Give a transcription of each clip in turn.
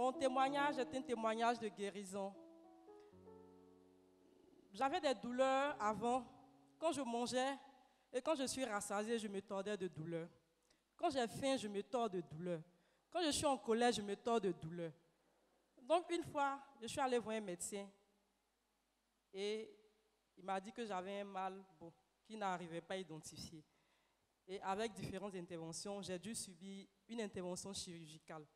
Mon témoignage est un témoignage de guérison. J'avais des douleurs avant. Quand je mangeais et quand je suis rassasiée, je me tordais de douleur. Quand j'ai faim, je me tords de douleur. Quand je suis en colère, je me tords de douleur. Donc une fois, je suis allée voir un médecin et il m'a dit que j'avais un mal qu'il n'arrivait pas à identifier. Et avec différentes interventions, j'ai dû subir une intervention chirurgicale.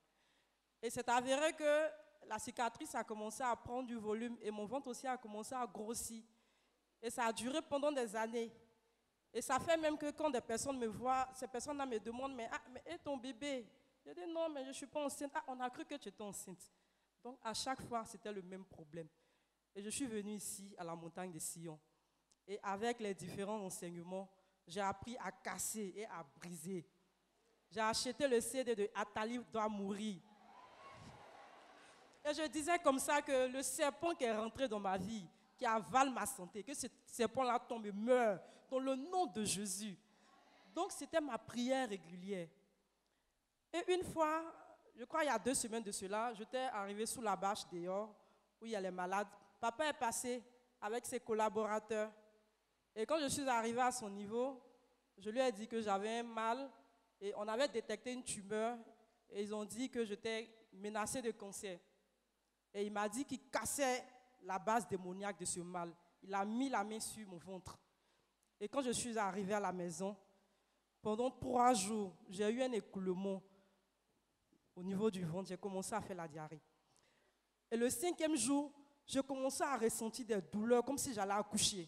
Et c'est avéré que la cicatrice a commencé à prendre du volume et mon ventre aussi a commencé à grossir. Et ça a duré pendant des années. Et ça fait même que quand des personnes me voient, ces personnes-là me demandent, mais est ton bébé? Je dis non, mais je ne suis pas enceinte. Ah, on a cru que tu étais enceinte. Donc à chaque fois, c'était le même problème. Et je suis venue ici, à la montagne de Sion. Et avec les différents enseignements, j'ai appris à casser et à briser. J'ai acheté le CD de Atali doit mourir. Et je disais comme ça que le serpent qui est rentré dans ma vie, qui avale ma santé, que ce serpent-là tombe et meurt dans le nom de Jésus. Donc c'était ma prière régulière. Et une fois, je crois il y a 2 semaines de cela, j'étais arrivée sous la bâche dehors, où il y a les malades. Papa est passé avec ses collaborateurs. Et quand je suis arrivée à son niveau, je lui ai dit que j'avais un mal et on avait détecté une tumeur et ils ont dit que j'étais menacée de cancer. Et il m'a dit qu'il cassait la base démoniaque de ce mal. Il a mis la main sur mon ventre. Et quand je suis arrivée à la maison, pendant 3 jours, j'ai eu un écoulement au niveau du ventre. J'ai commencé à faire la diarrhée. Et le 5e jour, je commençais à ressentir des douleurs comme si j'allais accoucher.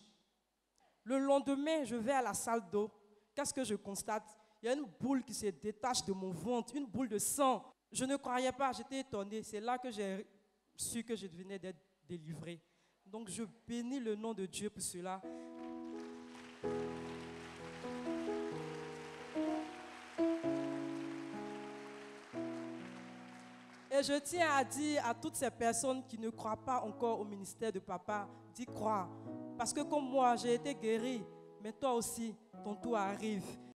Le lendemain, je vais à la salle d'eau. Qu'est-ce que je constate? Il y a une boule qui se détache de mon ventre, une boule de sang. Je ne croyais pas, j'étais étonnée. C'est là que j'ai su que je venais d'être délivrée. Donc je bénis le nom de Dieu pour cela. Et je tiens à dire à toutes ces personnes qui ne croient pas encore au ministère de papa, d'y croire. Parce que comme moi, j'ai été guérie, mais toi aussi, ton tour arrive.